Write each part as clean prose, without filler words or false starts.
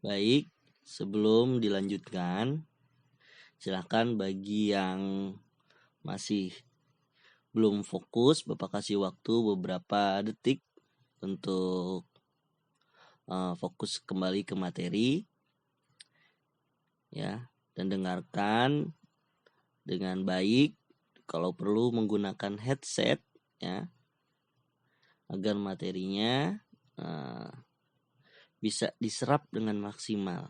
Baik, sebelum dilanjutkan, silakan bagi yang masih belum fokus, Bapak kasih waktu beberapa detik untuk fokus kembali ke materi, ya, dan dengarkan dengan baik. Kalau perlu menggunakan headset, ya, agar materinya bisa diserap dengan maksimal.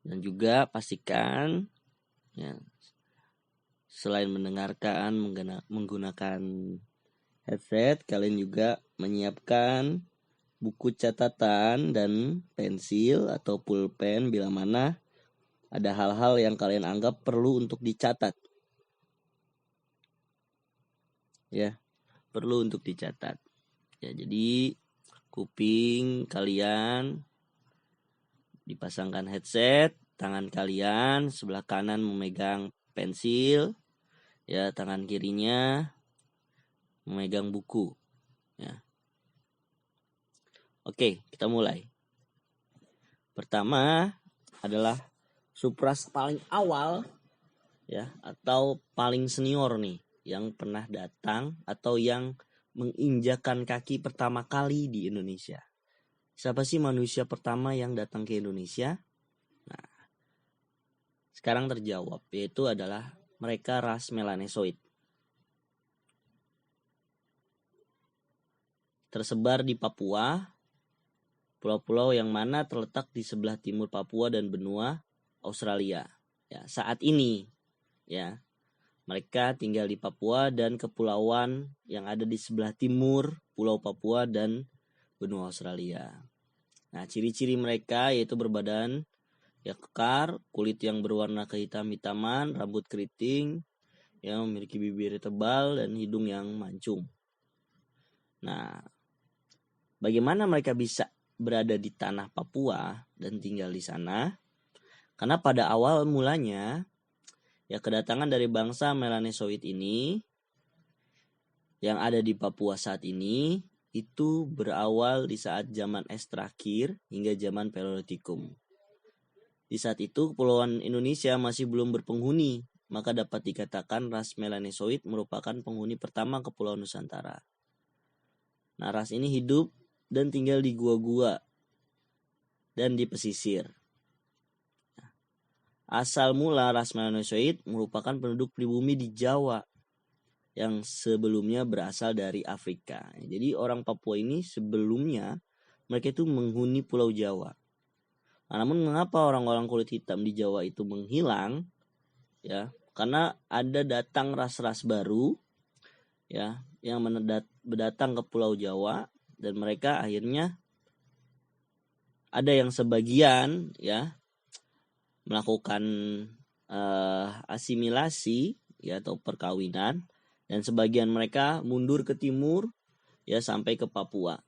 Dan juga pastikan, ya, selain mendengarkan menggunakan headset, kalian juga menyiapkan buku catatan dan pensil atau pulpen bila mana ada hal-hal yang kalian anggap perlu untuk dicatat. Ya, perlu untuk dicatat. Ya, jadi kuping kalian dipasangkan headset, tangan kalian sebelah kanan memegang pensil, ya, tangan kirinya memegang buku, ya. Oke, kita mulai. Pertama adalah supras paling awal, ya, atau paling senior nih yang pernah datang atau yang menginjakan kaki pertama kali di Indonesia. Siapa sih manusia pertama yang datang ke Indonesia? Nah, sekarang terjawab, yaitu adalah mereka ras Melanesoid. Tersebar di Papua, pulau-pulau yang mana terletak di sebelah timur Papua dan benua Australia. Ya, saat ini, ya, mereka tinggal di Papua dan kepulauan yang ada di sebelah timur Pulau Papua dan benua Australia. Nah, ciri-ciri mereka yaitu berbadan ya kekar, kulit yang berwarna kehitam-hitaman, rambut keriting, yang memiliki bibir tebal dan hidung yang mancung. Nah, bagaimana mereka bisa berada di tanah Papua dan tinggal di sana? Karena pada awal mulanya, ya, kedatangan dari bangsa Melanesoid ini yang ada di Papua saat ini itu berawal di saat zaman es terakhir hingga zaman Paleolitikum. Di saat itu kepulauan Indonesia masih belum berpenghuni, maka dapat dikatakan ras Melanesoid merupakan penghuni pertama Kepulauan Nusantara. Nah, ras ini hidup dan tinggal di gua-gua dan di pesisir. Asal mula ras Melanesoid merupakan penduduk pribumi di Jawa yang sebelumnya berasal dari Afrika. Jadi orang Papua ini sebelumnya mereka itu menghuni Pulau Jawa. Nah, namun mengapa orang-orang kulit hitam di Jawa itu menghilang? Ya, karena ada datang ras-ras baru, ya, yang berdatang ke Pulau Jawa, dan mereka akhirnya ada yang sebagian, ya, melakukan asimilasi, ya, atau perkawinan, dan sebagian mereka mundur ke timur, ya, sampai ke Papua.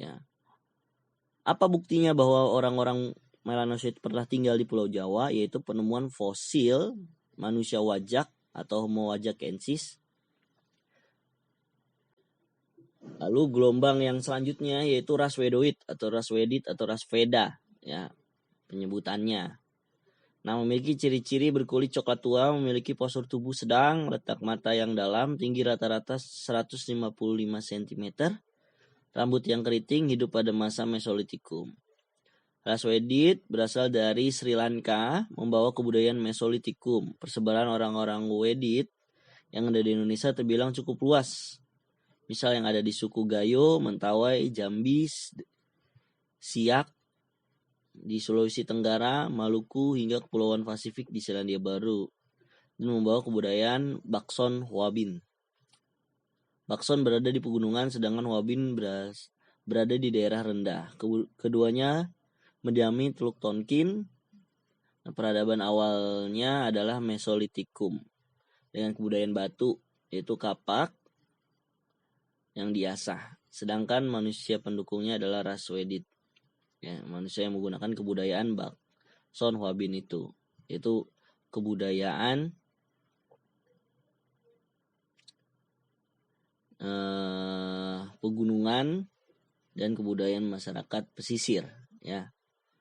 Ya. Apa buktinya bahwa orang-orang Melanosoid pernah tinggal di Pulau Jawa? Yaitu penemuan fosil manusia wajak atau Homo wajakensis. Lalu gelombang yang selanjutnya yaitu ras Wedoid atau ras Wedit atau ras Veda, ya, penyebutannya. Nah, memiliki ciri-ciri berkulit coklat tua, memiliki postur tubuh sedang, letak mata yang dalam, tinggi rata-rata 155 cm, rambut yang keriting, hidup pada masa Mesolitikum. Ras Wedit berasal dari Sri Lanka, membawa kebudayaan Mesolitikum. Persebaran orang-orang Wedit yang ada di Indonesia terbilang cukup luas. Misal yang ada di suku Gayo, Mentawai, Jambi, Siak, di Sulawesi Tenggara, Maluku, hingga Kepulauan Pasifik di Selandia Baru. Dan membawa kebudayaan Bakson Huabin. Bakson berada di pegunungan, sedangkan Huabin berada di daerah rendah. Keduanya mendiami Teluk Tonkin. Peradaban awalnya adalah Mesolitikum dengan kebudayaan batu, yaitu kapak yang diasah. Sedangkan manusia pendukungnya adalah ras Wedit, ya, manusia yang menggunakan kebudayaan Bakson Huabin itu, yaitu kebudayaan pegunungan dan kebudayaan masyarakat pesisir, ya.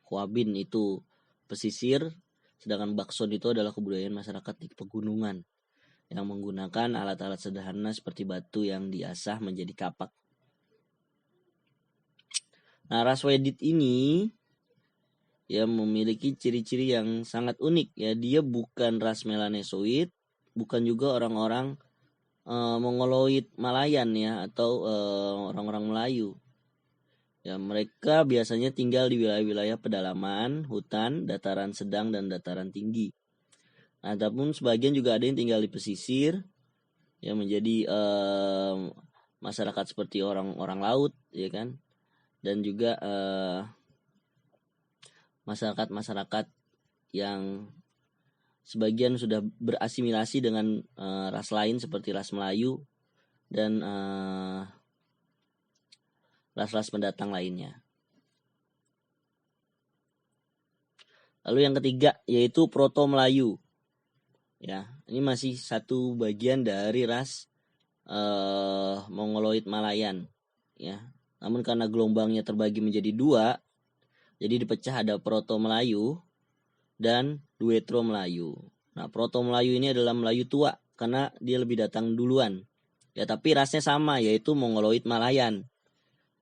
Huabin itu pesisir, sedangkan Bakson itu adalah kebudayaan masyarakat di pegunungan yang menggunakan alat-alat sederhana seperti batu yang diasah menjadi kapak. Nah, ras Wedit ini ya memiliki ciri-ciri yang sangat unik, ya. Dia bukan ras Melanesoid, bukan juga orang-orang Mongoloid Malayan, ya, atau orang-orang Melayu. Ya, mereka biasanya tinggal di wilayah-wilayah pedalaman, hutan, dataran sedang dan dataran tinggi. Nah, ataupun sebagian juga ada yang tinggal di pesisir, ya, menjadi masyarakat seperti orang-orang laut, ya kan, dan juga masyarakat-masyarakat yang sebagian sudah berasimilasi dengan ras lain seperti ras Melayu dan ras-ras pendatang lainnya. Lalu yang ketiga yaitu Proto Melayu. Ya, ini masih satu bagian dari ras Mongoloid Malayan, ya. Namun karena gelombangnya terbagi menjadi dua, jadi dipecah ada Proto Melayu dan Duetro Melayu. Nah, Proto Melayu ini adalah Melayu tua karena dia lebih datang duluan. Ya, tapi rasnya sama, yaitu Mongoloid Malayan.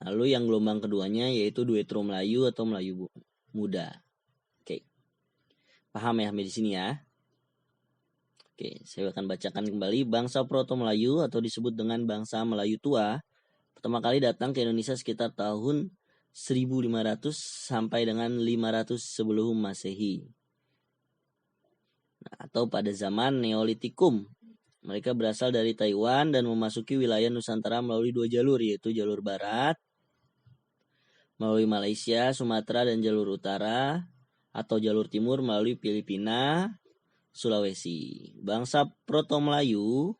Lalu yang gelombang keduanya yaitu Duetro Melayu atau Melayu muda. Oke. Paham ya di sini ya? Oke, saya akan bacakan kembali. Bangsa Proto Melayu atau disebut dengan bangsa Melayu tua pertama kali datang ke Indonesia sekitar tahun 1500 sampai dengan 500 sebelum Masehi. Nah, atau pada zaman Neolitikum. Mereka berasal dari Taiwan dan memasuki wilayah Nusantara melalui dua jalur, yaitu jalur barat melalui Malaysia, Sumatera, dan jalur utara atau jalur timur melalui Filipina, Sulawesi. Bangsa Proto Melayu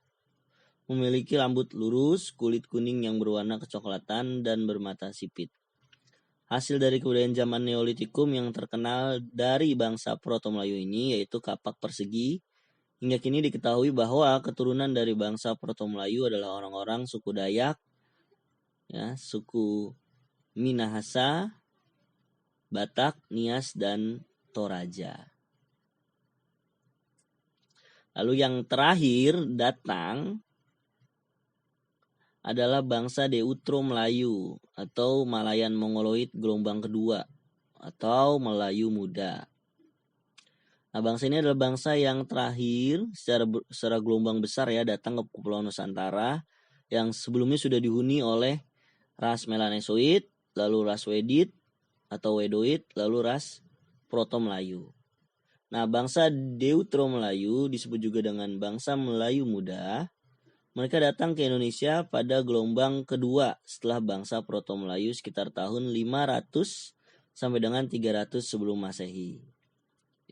memiliki rambut lurus, kulit kuning yang berwarna kecoklatan, dan bermata sipit. Hasil dari kebudayaan zaman Neolitikum yang terkenal dari bangsa Proto Melayu ini yaitu kapak persegi. Hingga kini diketahui bahwa keturunan dari bangsa Proto Melayu adalah orang-orang suku Dayak, ya, suku Minahasa, Batak, Nias, dan Toraja. Lalu yang terakhir datang adalah bangsa Deutro Melayu atau Malayan Mongoloid gelombang kedua atau Melayu muda. Nah, bangsa ini adalah bangsa yang terakhir secara gelombang besar, ya, datang ke Kepulauan Nusantara yang sebelumnya sudah dihuni oleh ras Melanesoid, lalu ras Wedit atau Wedoid, lalu ras Proto Melayu. Nah, bangsa Deutro Melayu disebut juga dengan bangsa Melayu muda. Mereka datang ke Indonesia pada gelombang kedua setelah bangsa Proto Melayu sekitar tahun 500 sampai dengan 300 sebelum Masehi.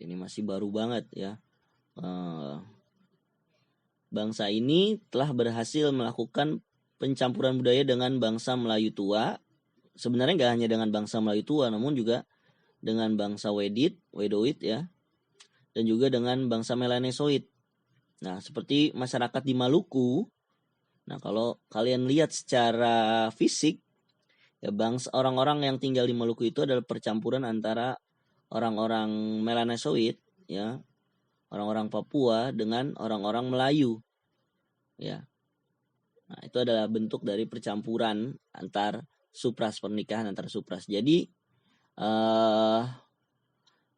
Ini masih baru banget, ya. Bangsa ini telah berhasil melakukan pencampuran budaya dengan bangsa Melayu tua. Sebenarnya nggak hanya dengan bangsa Melayu tua, namun juga dengan bangsa Wedoid, ya, dan juga dengan bangsa Melanesoid. Nah, seperti masyarakat di Maluku. Nah, kalau kalian lihat secara fisik, ya, bangsa orang-orang yang tinggal di Maluku itu adalah percampuran antara orang-orang Melanesoid, ya, orang-orang Papua dengan orang-orang Melayu, ya. Nah, itu adalah bentuk dari percampuran antar supras, pernikahan antar supras. Jadi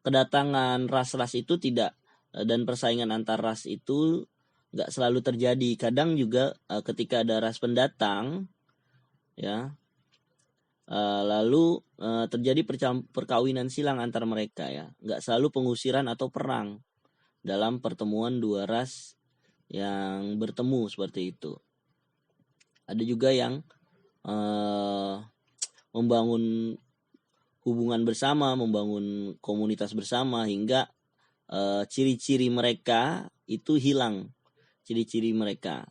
kedatangan ras-ras itu tidak dan persaingan antar ras itu nggak selalu terjadi. Kadang juga ketika ada ras pendatang, ya, lalu terjadi perkawinan silang antar mereka, ya. Nggak selalu pengusiran atau perang dalam pertemuan dua ras yang bertemu seperti itu. Ada juga yang membangun hubungan bersama, membangun komunitas bersama hingga ciri-ciri mereka itu hilang. Ciri-ciri mereka,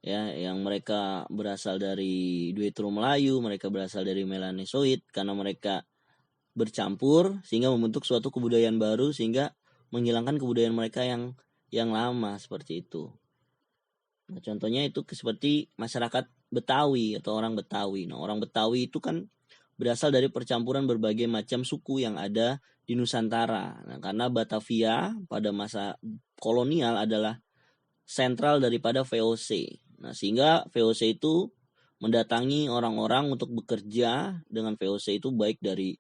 ya, yang mereka berasal dari Duetro Melayu, mereka berasal dari Melanesoid karena mereka bercampur sehingga membentuk suatu kebudayaan baru sehingga menghilangkan kebudayaan mereka yang lama seperti itu. Nah, contohnya itu seperti masyarakat Betawi atau orang Betawi. Nah, orang Betawi itu kan berasal dari percampuran berbagai macam suku yang ada di Nusantara. Nah, karena Batavia pada masa kolonial adalah sentral daripada VOC. Nah, sehingga VOC itu mendatangi orang-orang untuk bekerja dengan VOC itu baik dari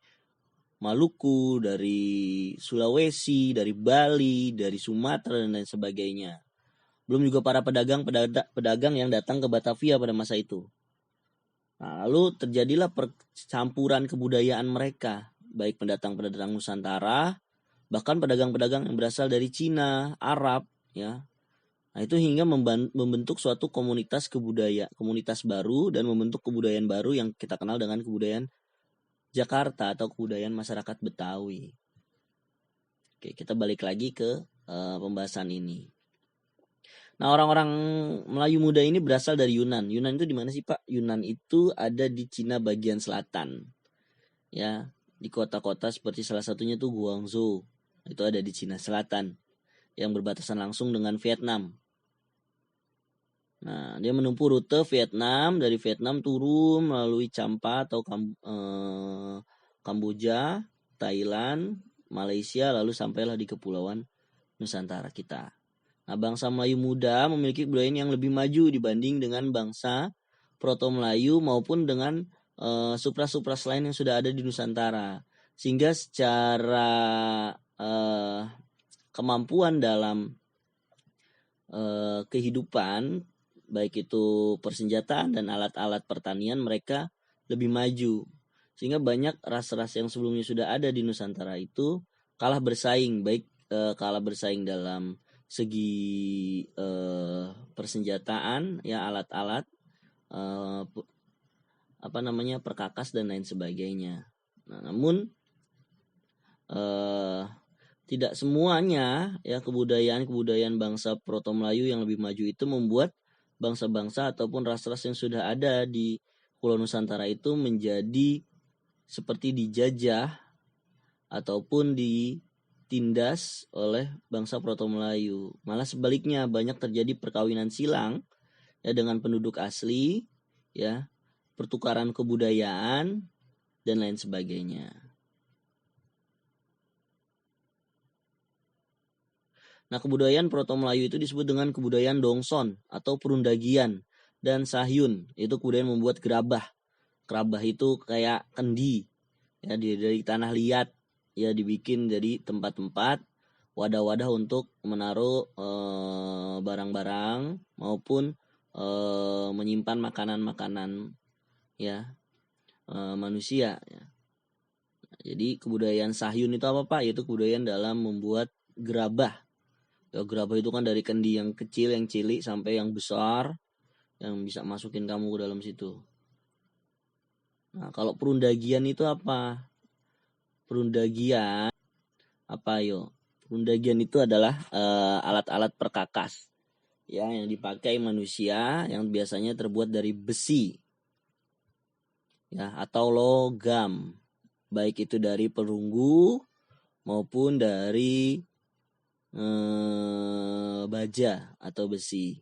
Maluku, dari Sulawesi, dari Bali, dari Sumatera dan lain sebagainya. Belum juga para pedagang yang datang ke Batavia pada masa itu. Nah, lalu terjadilah percampuran kebudayaan mereka, baik pendatang-pendatang Nusantara, bahkan pedagang-pedagang yang berasal dari Cina, Arab, ya. Nah, itu hingga membentuk suatu komunitas baru dan membentuk kebudayaan baru yang kita kenal dengan kebudayaan Jakarta atau kebudayaan masyarakat Betawi. Oke, kita balik lagi ke pembahasan ini. Nah, orang-orang Melayu muda ini berasal dari Yunan. Yunan itu di mana sih, Pak? Yunan itu ada di Cina bagian selatan. Ya, di kota-kota seperti salah satunya tuh Guangzhou. Itu ada di Cina Selatan yang berbatasan langsung dengan Vietnam. Nah, dia menempuh rute Vietnam, dari Vietnam turun melalui Champa atau Kamboja, Thailand, Malaysia, lalu sampailah di Kepulauan Nusantara kita. Nah, bangsa Melayu muda memiliki kebudayaan yang lebih maju dibanding dengan bangsa Proto Melayu maupun dengan supras-supras lain yang sudah ada di Nusantara. Sehingga secara kemampuan dalam kehidupan, baik itu persenjataan dan alat-alat pertanian, mereka lebih maju. Sehingga banyak ras-ras yang sebelumnya sudah ada di Nusantara itu kalah bersaing, baik kalah bersaing dalam segi persenjataan, ya, alat-alat, perkakas dan lain sebagainya. Nah, namun tidak semuanya, ya, kebudayaan bangsa Proto Melayu yang lebih maju itu membuat bangsa-bangsa ataupun ras-ras yang sudah ada di Pulau Nusantara itu menjadi seperti dijajah ataupun ditindas oleh bangsa Proto Melayu. Malah sebaliknya, banyak terjadi perkawinan silang, ya, dengan penduduk asli, ya, pertukaran kebudayaan dan lain sebagainya. Nah, kebudayaan Proto Melayu itu disebut dengan kebudayaan Dongson atau Perundagian dan Sahyun. Itu kebudayaan membuat gerabah. Gerabah itu kayak kendi, ya, dari tanah liat, ya, dibikin jadi tempat-tempat, wadah-wadah untuk menaruh barang-barang maupun menyimpan makanan-makanan, ya, manusia, ya. Jadi kebudayaan Sahyun itu apa, Pak? Yaitu kebudayaan dalam membuat gerabah. Ya, gerabah itu kan dari kendi yang kecil, yang cilik sampai yang besar, yang bisa masukin kamu ke dalam situ. Nah, kalau perundagian itu apa? Perundagian apa, yo? Perundagian itu adalah alat-alat perkakas, ya, yang dipakai manusia yang biasanya terbuat dari besi, ya, atau logam, baik itu dari perunggu maupun dari baja atau besi.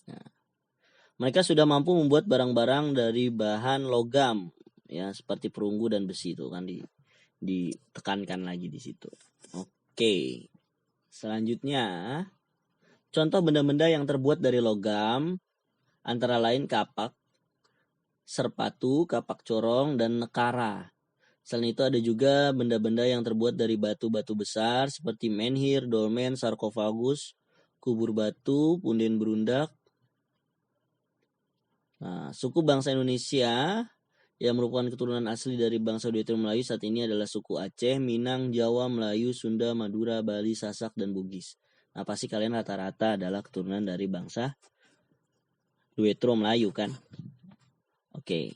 Nah, mereka sudah mampu membuat barang-barang dari bahan logam, ya, seperti perunggu dan besi itu kan ditekankan lagi di situ. Oke. Selanjutnya, contoh benda-benda yang terbuat dari logam antara lain kapak, serpatu, kapak corong, dan nekara. Selain itu ada juga benda-benda yang terbuat dari batu-batu besar seperti menhir, dolmen, sarkofagus, kubur batu, punden berundak. Nah, suku bangsa Indonesia yang merupakan keturunan asli dari bangsa Dayak Melayu saat ini adalah suku Aceh, Minang, Jawa, Melayu, Sunda, Madura, Bali, Sasak, dan Bugis. Nah, pasti kalian rata-rata adalah keturunan dari bangsa Dayak Melayu kan? Oke.